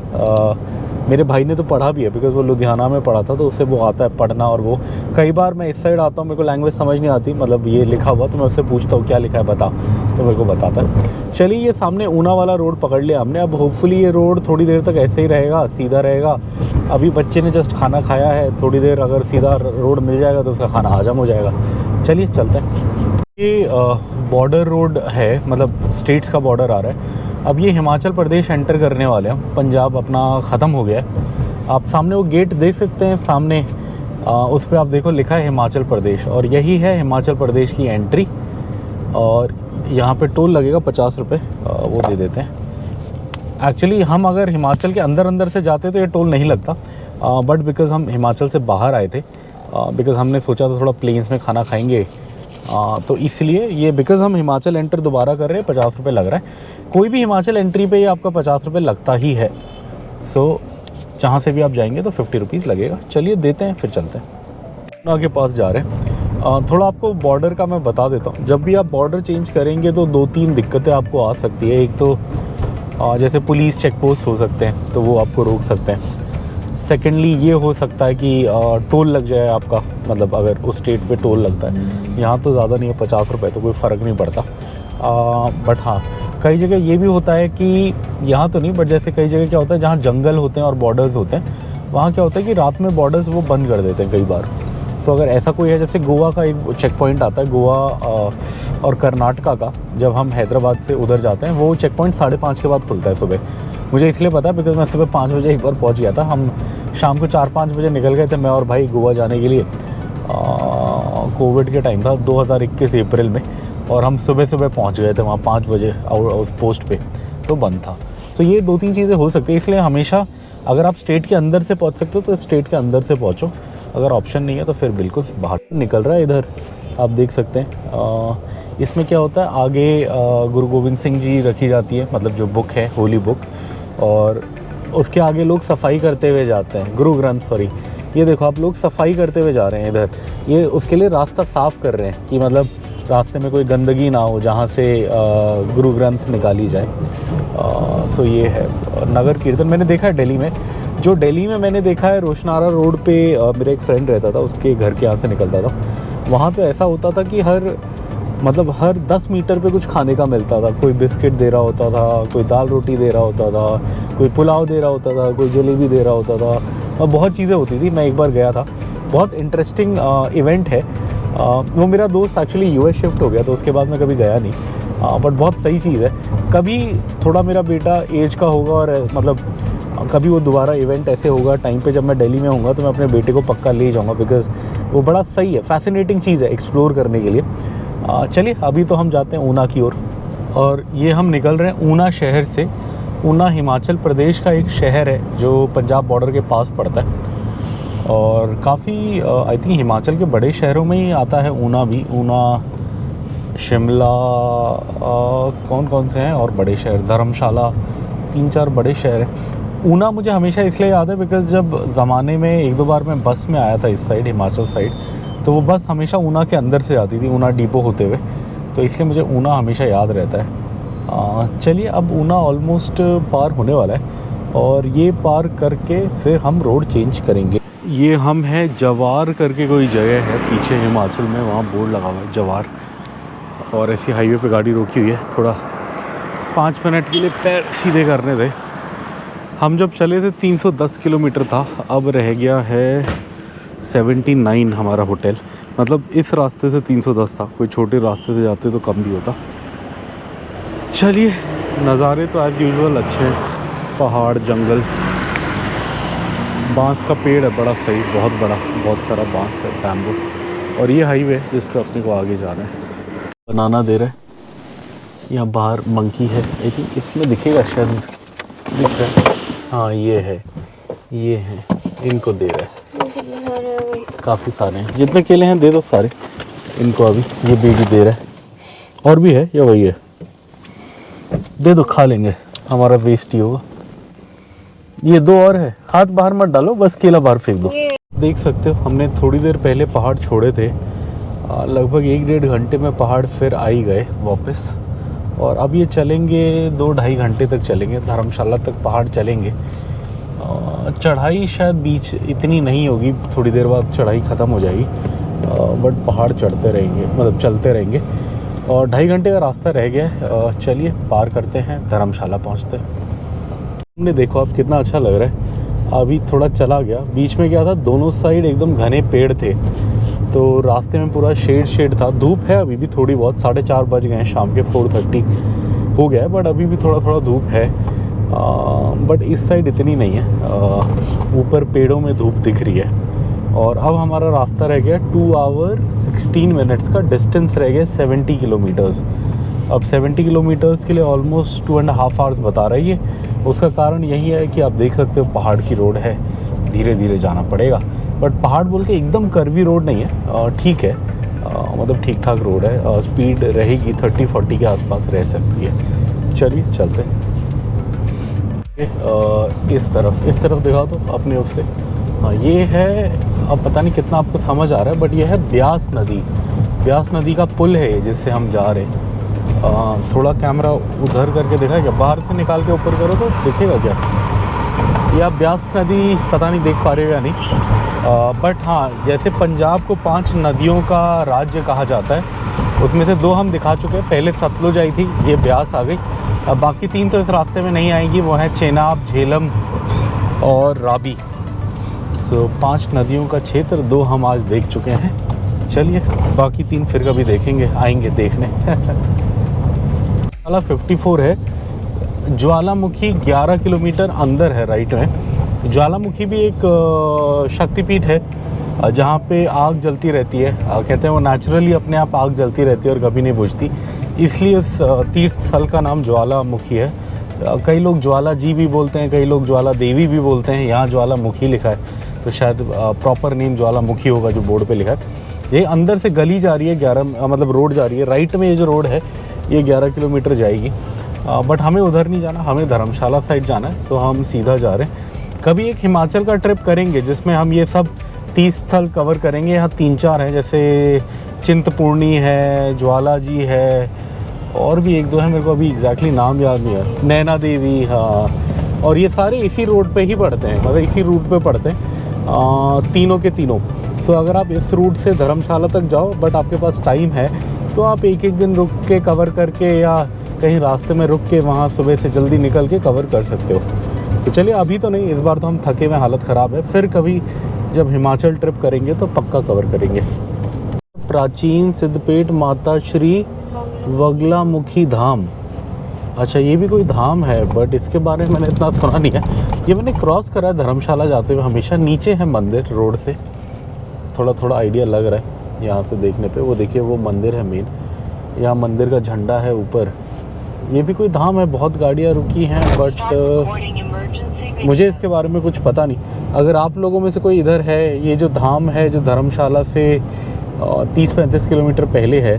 मेरे भाई ने तो पढ़ा भी है, बिकॉज़ वो लुधियाना में पढ़ा था, तो उससे वो आता है पढ़ना। और वो कई बार मैं इस साइड आता हूँ, मेरे को लैंग्वेज समझ नहीं आती, मतलब ये लिखा हुआ, तो मैं उससे पूछता हूँ क्या लिखा है बता, तो मेरे को बताता है। चलिए ये सामने ऊना वाला रोड पकड़ लिया हमने। अब होपफुली ये रोड थोड़ी देर तक ऐसे ही रहेगा, सीधा रहेगा। अभी बच्चे ने जस्ट खाना खाया है, थोड़ी देर अगर सीधा रोड मिल जाएगा तो उसका खाना हजम हो जाएगा। चलिए चलते हैं। ये बॉर्डर रोड है, मतलब स्टेट्स का बॉर्डर आ रहा है। अब ये हिमाचल प्रदेश एंटर करने वाले हैं, पंजाब अपना ख़त्म हो गया है। आप सामने वो गेट देख सकते हैं सामने, उस पर आप देखो लिखा है हिमाचल प्रदेश, और यही है हिमाचल प्रदेश की एंट्री। और यहाँ पे टोल लगेगा 50 रुपये, वो दे देते हैं। एक्चुअली हम अगर हिमाचल के अंदर से जाते तो ये टोल नहीं लगता, बट बिकॉज़ हम हिमाचल से बाहर आए थे, बिकॉज़ हमने सोचा था थोड़ा प्लेन्स में खाना खाएंगे, तो इसलिए ये बिकॉज़ हम हिमाचल एंटर दोबारा कर रहे हैं 50 रुपये लग रहा है। कोई भी हिमाचल एंट्री पे ये आपका 50 रुपये लगता ही है। सो जहाँ से भी आप जाएंगे तो 50 रुपीज़ लगेगा। चलिए देते हैं, फिर चलते हैं। ऊना के पास जा रहे हैं। थोड़ा आपको बॉर्डर का मैं बता देता हूँ। जब भी आप बॉर्डर चेंज करेंगे तो 2-3 दिक्कतें आपको आ सकती है। एक तो जैसे पुलिस चेक पोस्ट हो सकते हैं, तो वो आपको रोक सकते हैं। सेकेंडली ये हो सकता है कि टोल लग जाए आपका, मतलब अगर उस स्टेट पे टोल लगता है। यहाँ तो ज़्यादा नहीं है, 50 रुपये, तो कोई फ़र्क नहीं पड़ता। बट हाँ, कई जगह ये भी होता है कि यहाँ तो नहीं, बट जैसे कई जगह क्या होता है जहाँ जंगल होते हैं और बॉर्डर्स होते हैं, वहाँ क्या होता है कि रात में बॉर्डर्स वो बंद कर देते हैं कई बार। तो अगर ऐसा कोई है, जैसे गोवा का एक चेक पॉइंट आता है, गोवा और कर्नाटका का, जब हम हैदराबाद से उधर जाते हैं, वो चेक पॉइंट 5:30 के बाद खुलता है सुबह। मुझे इसलिए पता है बिकॉज़ मैं सुबह 5 बजे एक बार पहुंच गया था। हम शाम को 4-5 बजे निकल गए थे, मैं और भाई, गोवा जाने के लिए। कोविड के टाइम था, 2021 अप्रैल में, और हम सुबह पहुंच गए थे वहाँ 5 बजे उस पोस्ट पे, तो बंद था। तो ये 2-3 चीज़ें हो सकती है, इसलिए हमेशा अगर आप स्टेट के अंदर से पहुँच सकते हो तो स्टेट के अंदर से पहुँचो। अगर ऑप्शन नहीं है तो फिर बिल्कुल बाहर निकल रहा है। इधर आप देख सकते हैं। इसमें क्या होता है, आगे गुरु गोविंद सिंह जी रखी जाती है, मतलब जो बुक है, होली बुक, और उसके आगे लोग सफाई करते हुए जाते हैं। गुरु ग्रंथ, सॉरी, ये देखो आप, लोग सफाई करते हुए जा रहे हैं इधर। ये उसके लिए रास्ता साफ़ कर रहे हैं कि मतलब रास्ते में कोई गंदगी ना हो, जहाँ से गुरु ग्रंथ निकाली जाए। सो ये है नगर कीर्तन। मैंने देखा है दिल्ली में, जो दिल्ली में मैंने देखा है, रोशनारा रोड पे मेरा एक फ्रेंड रहता था, उसके घर के यहाँ से निकलता था। वहाँ तो ऐसा होता था कि हर 10 मीटर पे कुछ खाने का मिलता था। कोई बिस्किट दे रहा होता था, कोई दाल रोटी दे रहा होता था, कोई पुलाव दे रहा होता था, कोई जलेबी दे रहा होता था, और बहुत चीज़ें होती थी। मैं एक बार गया था, बहुत इंटरेस्टिंग इवेंट है। वो मेरा दोस्त एक्चुअली यूएस शिफ्ट हो गया तो उसके बाद मैं कभी गया नहीं, बट बहुत सही चीज़ है। कभी थोड़ा मेरा बेटा एज का होगा और मतलब कभी वो दोबारा इवेंट ऐसे होगा टाइम पे जब मैं दिल्ली में होऊंगा तो मैं अपने बेटे को पक्का ले जाऊंगा, बिकॉज़ वो बड़ा सही है, फैसिनेटिंग चीज़ है एक्सप्लोर करने के लिए। चलिए अभी तो हम जाते हैं ऊना की ओर, और ये हम निकल रहे हैं ऊना शहर से। ऊना हिमाचल प्रदेश का एक शहर है जो पंजाब बॉर्डर के पास पड़ता है, और काफ़ी आई थिंक हिमाचल के बड़े शहरों में ही आता है ऊना भी। ऊना, शिमला, कौन कौन से हैं और बड़े शहर, धर्मशाला, 3-4 बड़े शहर हैं। ऊना मुझे हमेशा इसलिए याद है बिकॉज़ जब ज़माने में 1-2 बार मैं बस में आया था इस साइड, हिमाचल साइड, तो वो बस हमेशा ऊना के अंदर से आती थी, ऊना डिपो होते हुए, तो इसलिए मुझे ऊना हमेशा याद रहता है। चलिए अब ऊना ऑलमोस्ट पार होने वाला है, और ये पार करके फिर हम रोड चेंज करेंगे। ये हम हैं जवार करके कोई जगह है पीछे हिमाचल में, वहाँ बोर्ड लगा हुआ है जवार, और ऐसी हाईवे पे गाड़ी रोकी हुई है। थोड़ा 5 मिनट के लिए पैर सीधे करने दे। हम जब चले थे 310 किलोमीटर था, अब रह गया है 79 हमारा होटल। मतलब इस रास्ते से 310 था, कोई छोटे रास्ते से जाते तो कम भी होता। चलिए, नज़ारे तो एज़ यूजुअल अच्छे हैं, पहाड़, जंगल, बांस का पेड़ है बड़ा सही, बहुत बड़ा, बहुत सारा बांस है, बैम्बू। और ये हाईवे जिस पर अपने को आगे जाना है। बनाना दे रहा है, यहाँ बाहर मंकी है, आई थिंक इसमें दिखेगा शायद, दिख रहा है, हाँ ये है, ये है, इनको दे रहा है। काफ़ी सारे हैं, जितने केले हैं दे दो सारे इनको। अभी ये बेबी दे रहा है, और भी है या वही है, दे दो, खा लेंगे, हमारा वेस्ट ही होगा। ये 2 और है, हाथ बाहर मत डालो, बस केला बाहर फेंक दो। देख सकते हो हमने थोड़ी देर पहले पहाड़ छोड़े थे, लगभग 1-1.5 घंटे में पहाड़ फिर आ ही गए वापस, और अब ये चलेंगे 2-2.5 घंटे तक चलेंगे, धर्मशाला तक पहाड़ चलेंगे। चढ़ाई शायद बीच इतनी नहीं होगी, थोड़ी देर बाद चढ़ाई ख़त्म हो जाएगी, बट पहाड़ चढ़ते रहेंगे, मतलब चलते रहेंगे, और 2.5 घंटे का रास्ता रह गया है। चलिए पार करते हैं, धर्मशाला पहुंचते हैं। हमने देखो अब कितना अच्छा लग रहा है। अभी थोड़ा चला गया, बीच में क्या था, दोनों साइड एकदम घने पेड़ थे, तो रास्ते में पूरा शेड था। धूप है अभी भी थोड़ी बहुत, 4:30 बज गए हैं शाम के, 4:30 हो गया है, बट अभी भी थोड़ा थोड़ा धूप है। बट इस साइड इतनी नहीं है, ऊपर पेड़ों में धूप दिख रही है। और अब हमारा रास्ता रह गया 2 आवर 16 मिनट्स का, डिस्टेंस रह गया 70 किलोमीटर्स। अब 70 किलोमीटर्स के लिए ऑलमोस्ट 2.5 आवर्स बता रही है। उसका कारण यही है कि आप देख सकते हो पहाड़ की रोड है, धीरे धीरे जाना पड़ेगा, बट पहाड़ बोल के एकदम कर्वी रोड नहीं है, ठीक है, मतलब ठीक ठाक रोड है। स्पीड रहेगी 30-40 के आसपास रह सकती है। चलिए चलते हैं। इस तरफ दिखा दो अपने उससे। हाँ ये है, अब पता नहीं कितना आपको समझ आ रहा है, बट ये है ब्यास नदी का पुल है जिससे हम जा रहे हैं। थोड़ा कैमरा उधर करके दिखा क्या, बाहर से निकाल के ऊपर करो तो दिखेगा क्या, या ब्यास नदी पता नहीं देख पा रहे हो या नहीं। बट हाँ, जैसे पंजाब को 5 नदियों का राज्य कहा जाता है, उसमें से 2 हम दिखा चुके हैं। पहले सतलुज आई थी, ये ब्यास आ गई। अब बाकी 3 तो इस रास्ते में नहीं आएंगी, वो है चेनाब, झेलम और रावी। 5 नदियों का क्षेत्र 2 हम आज देख चुके हैं। चलिए बाकी 3 फिर कभी देखेंगे, आएंगे देखने। वाला 54 है। ज्वालामुखी 11 किलोमीटर अंदर है राइट में। ज्वालामुखी भी एक शक्तिपीठ है जहाँ पे आग जलती रहती है। कहते हैं वो नेचुरली अपने आप आग जलती रहती है और कभी नहीं बुझती, इसलिए इस तीर्थ स्थल का नाम ज्वालामुखी है। कई लोग ज्वाला जी भी बोलते हैं, कई लोग ज्वाला देवी भी बोलते हैं। यहाँ ज्वालामुखी लिखा है तो शायद प्रॉपर नेम ज्वालामुखी होगा जो बोर्ड पे लिखा है। ये अंदर से गली जा रही है 11, मतलब रोड जा रही है राइट में। ये जो रोड है ये 11 किलोमीटर जाएगी, बट हमें उधर नहीं जाना, हमें धर्मशाला साइड जाना है, तो हम सीधा जा रहे हैं। कभी एक हिमाचल का ट्रिप करेंगे जिसमें हम ये सब 30 स्थल कवर करेंगे। यहाँ 3-4 हैं, जैसे चिंतपूर्णी है, ज्वाला जी है, और भी 1-2 है, मेरे को अभी एग्जैक्टली नाम याद नहीं है, नैना देवी, हाँ। और ये सारे इसी रोड पे ही पड़ते हैं, मतलब इसी रूट पे पड़ते हैं तीनों के तीनों। सो अगर आप इस रूट से धर्मशाला तक जाओ, बट आपके पास टाइम है, तो आप एक दिन रुक के कवर करके, या कहीं रास्ते में रुक के वहाँ सुबह से जल्दी निकल के कवर कर सकते हो। तो चलिए अभी तो नहीं, इस बार तो हम थके हुए, हालत ख़राब है। फिर कभी जब हिमाचल ट्रिप करेंगे तो पक्का कवर करेंगे। प्राचीन सिद्धपेट माता श्री वगलामुखी धाम। अच्छा, ये भी कोई धाम है, बट इसके बारे में मैंने इतना सुना नहीं है। ये मैंने क्रॉस करा है धर्मशाला जाते हुए, हमेशा नीचे है मंदिर रोड से, थोड़ा थोड़ा आइडिया लग रहा है यहाँ से देखने पे। वो देखिए वो मंदिर है मेन, यहाँ मंदिर का झंडा है ऊपर। ये भी कोई धाम है, बहुत गाड़ियाँ रुकी हैं, बट मुझे इसके बारे में कुछ पता नहीं। अगर आप लोगों में से कोई इधर है, ये जो धाम है जो धर्मशाला से 30-35 किलोमीटर पहले है,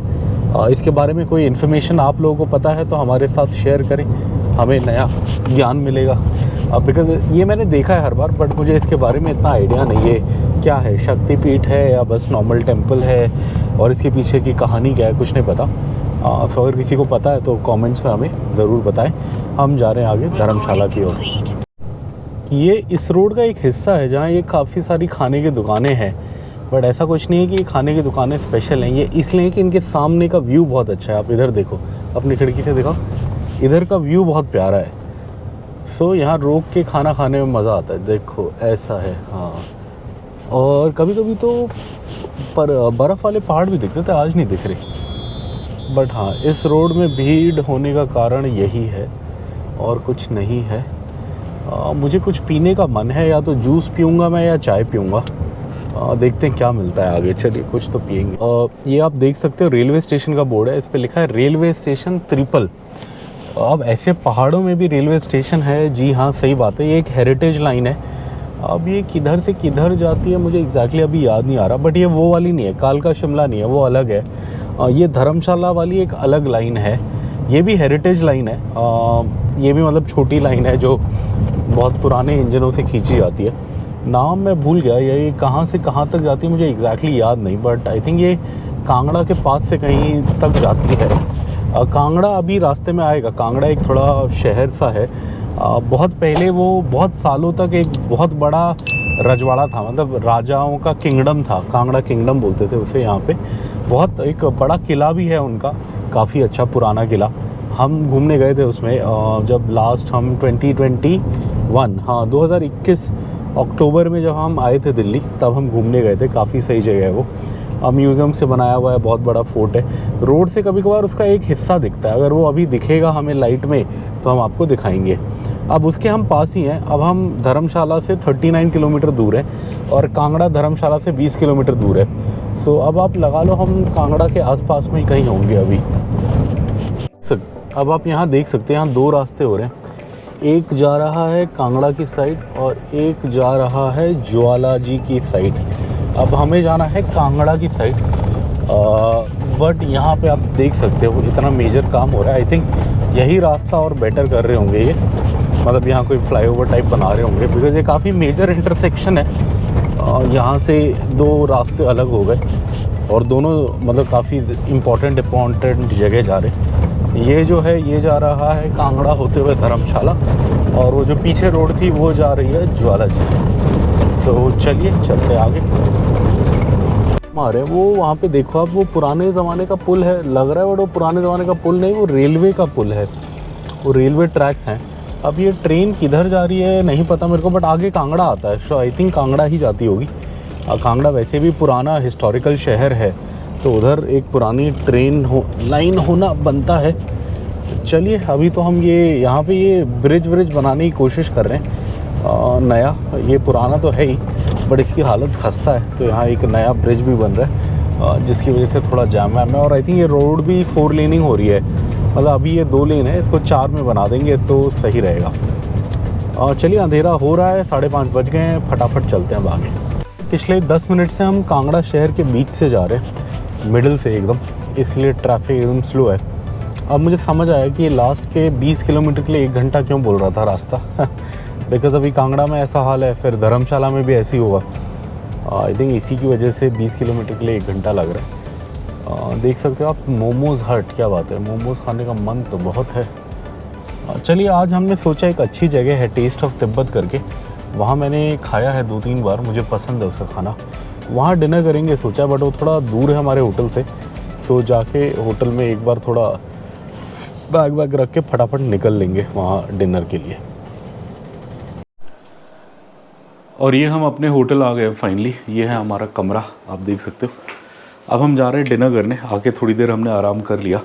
इसके बारे में कोई इन्फॉर्मेशन आप लोगों को पता है तो हमारे साथ शेयर करें, हमें नया ज्ञान मिलेगा। बिकॉज़ ये मैंने देखा है हर बार, बट मुझे इसके बारे में इतना आइडिया नहीं है क्या है, शक्तिपीठ है या बस नॉर्मल टेम्पल है, और इसके पीछे की कहानी क्या है, कुछ नहीं पता। तो अगर किसी को पता है तो कमेंट्स में हमें ज़रूर बताएं। हम जा रहे हैं आगे धर्मशाला की ओर। ये इस रोड का एक हिस्सा है जहाँ ये काफ़ी सारी खाने की दुकानें हैं, बट ऐसा कुछ नहीं है कि ये खाने की दुकानें स्पेशल हैं। ये इसलिए कि इनके सामने का व्यू बहुत अच्छा है। आप इधर देखो, अपनी खिड़की से देखो, इधर का व्यू बहुत प्यारा है। सो यहाँ रोक के खाना खाने में मज़ा आता है। देखो ऐसा है, हाँ। और कभी कभी तो बर्फ़ वाले पहाड़ भी दिखते थे, आज नहीं दिख रहे। बट हाँ, इस रोड में भीड़ होने का कारण यही है और कुछ नहीं है। मुझे कुछ पीने का मन है, या तो जूस पीऊँगा मैं या चाय पीऊँगा। देखते हैं क्या मिलता है आगे। चलिए कुछ तो पियेंगे। ये आप देख सकते हो रेलवे स्टेशन का बोर्ड है, इस पर लिखा है रेलवे स्टेशन त्रिपल। अब ऐसे पहाड़ों में भी रेलवे स्टेशन है, जी हाँ सही बात है। ये एक हेरिटेज लाइन है। अब ये किधर से किधर जाती है मुझे एग्जैक्टली अभी याद नहीं आ रहा, बट ये वो वाली नहीं है, कालका शिमला नहीं है, वो अलग है। ये धर्मशाला वाली एक अलग लाइन है, ये भी हेरिटेज लाइन है। ये भी मतलब छोटी लाइन है जो बहुत पुराने इंजनों से खींची जाती है। नाम मैं भूल गया, ये कहाँ से कहाँ तक जाती है मुझे एग्जैक्टली याद नहीं, बट आई थिंक ये कांगड़ा के पास से कहीं तक जाती है। कांगड़ा अभी रास्ते में आएगा। कांगड़ा एक थोड़ा शहर सा है। बहुत पहले वो बहुत सालों तक एक बहुत बड़ा रजवाड़ा था, मतलब राजाओं का किंगडम था, कांगड़ा किंगडम बोलते थे उसे। यहाँ पे बहुत एक बड़ा किला भी है उनका, काफ़ी अच्छा पुराना किला। हम घूमने गए थे उसमें जब लास्ट हम 2021 हाँ 2021 अक्टूबर में जब हम आए थे दिल्ली, तब हम घूमने गए थे। काफ़ी सही जगह है वो, म्यूज़ियम से बनाया हुआ है, बहुत बड़ा फोर्ट है। रोड से कभी कभार उसका एक हिस्सा दिखता है, अगर वो अभी दिखेगा हमें लाइट में तो हम आपको दिखाएंगे। अब उसके हम पास ही हैं। अब हम धर्मशाला से 39 किलोमीटर दूर है और कांगड़ा धर्मशाला से 20 किलोमीटर दूर है। सो अब आप लगा लो हम कांगड़ा के आसपास में ही कहीं होंगे अभी। अब आप यहाँ देख सकते हैं, यहाँ दो रास्ते हो रहे हैं। एक जा रहा है कांगड़ा की साइड और एक जा रहा है ज्वाला जी की साइड। अब हमें जाना है कांगड़ा की साइड, बट यहाँ पे आप देख सकते हो इतना मेजर काम हो रहा है। आई थिंक यही रास्ता और बेटर कर रहे होंगे ये, मतलब यहाँ कोई फ्लाईओवर टाइप बना रहे होंगे, बिकॉज़ ये काफ़ी मेजर इंटरसेक्शन है। यहाँ से दो रास्ते अलग हो गए और दोनों मतलब काफ़ी इम्पोर्टेंट जगह जा रहे हैं। ये जो है ये जा रहा है कांगड़ा होते हुए धर्मशाला, और वो जो पीछे रोड थी वो जा रही है ज्वाला जी। तो चलिए चलते आगे। हमारे वो वहाँ पे देखो आप, वो पुराने ज़माने का पुल है लग रहा है, बट वो पुराने ज़माने का पुल नहीं, वो रेलवे का पुल है, वो रेलवे ट्रैक्स हैं। अब ये ट्रेन किधर जा रही है नहीं पता मेरे को, बट आगे कांगड़ा आता है, सो आई थिंक कांगड़ा ही जाती होगी। कांगड़ा वैसे भी पुराना हिस्टोरिकल शहर है, तो उधर एक पुरानी ट्रेन लाइन होना बनता है। चलिए अभी तो हम ये यहाँ पे ये ब्रिज बनाने की कोशिश कर रहे हैं। नया, ये पुराना तो है ही बट इसकी हालत खस्ता है, तो यहाँ एक नया ब्रिज भी बन रहा है जिसकी वजह से थोड़ा जाम वाम है। और आई थिंक ये रोड भी 4 लेनिंग हो रही है, मतलब अभी ये 2 लेन है, इसको 4 में बना देंगे तो सही रहेगा। चलिए अंधेरा हो रहा है, 5:30 बज गए हैं, फटाफट चलते हैं आगे। पिछले 10 मिनट से हम कांगड़ा शहर के बीच से जा रहे हैं, मिडिल से एकदम, इसलिए ट्रैफिक एकदम स्लो है। अब मुझे समझ आया कि ये लास्ट के 20 किलोमीटर के लिए 1 घंटा क्यों बोल रहा था रास्ता बिकॉज़ अभी कांगड़ा में ऐसा हाल है, फिर धर्मशाला में भी ऐसी होगा। आई थिंक इसी की वजह से 20 किलोमीटर के लिए 1 घंटा लग रहा है। देख सकते हो आप मोमोज़ हट, क्या बात है, मोमोज़ खाने का मन तो बहुत है। चलिए आज हमने सोचा एक अच्छी जगह है टेस्ट ऑफ तिब्बत करके, वहाँ मैंने खाया है 2-3 बार, मुझे पसंद है उसका खाना। वहाँ डिनर करेंगे सोचा, बट वो थोड़ा दूर है हमारे होटल से, तो जाके होटल में एक बार थोड़ा बैग रख के फटाफट निकल लेंगे वहाँ डिनर के लिए। और ये हम अपने होटल आ गए फाइनली। ये है हमारा कमरा, आप देख सकते हो। अब हम जा रहे हैं डिनर करने। आके थोड़ी देर हमने आराम कर लिया।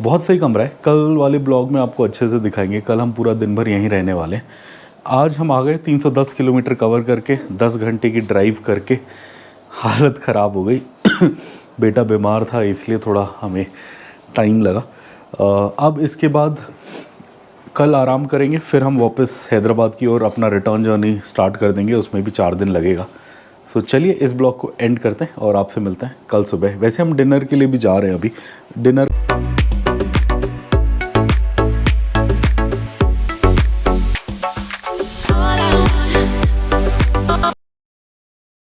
बहुत सही कमरा है, कल वाले ब्लॉग में आपको अच्छे से दिखाएंगे। कल हम पूरा दिन भर यहीं रहने वाले हैं। आज हम आ गए 310 किलोमीटर कवर करके, 10 घंटे की ड्राइव करके। हालत ख़राब हो गई बेटा बीमार था इसलिए थोड़ा हमें टाइम लगा। अब इसके बाद कल आराम करेंगे, फिर हम वापस हैदराबाद की ओर अपना रिटर्न जर्नी स्टार्ट कर देंगे। उसमें भी 4 दिन लगेगा। तो चलिए इस ब्लॉग को एंड करते हैं और आपसे मिलते हैं कल सुबह। वैसे हम डिनर के लिए भी जा रहे हैं अभी। डिनर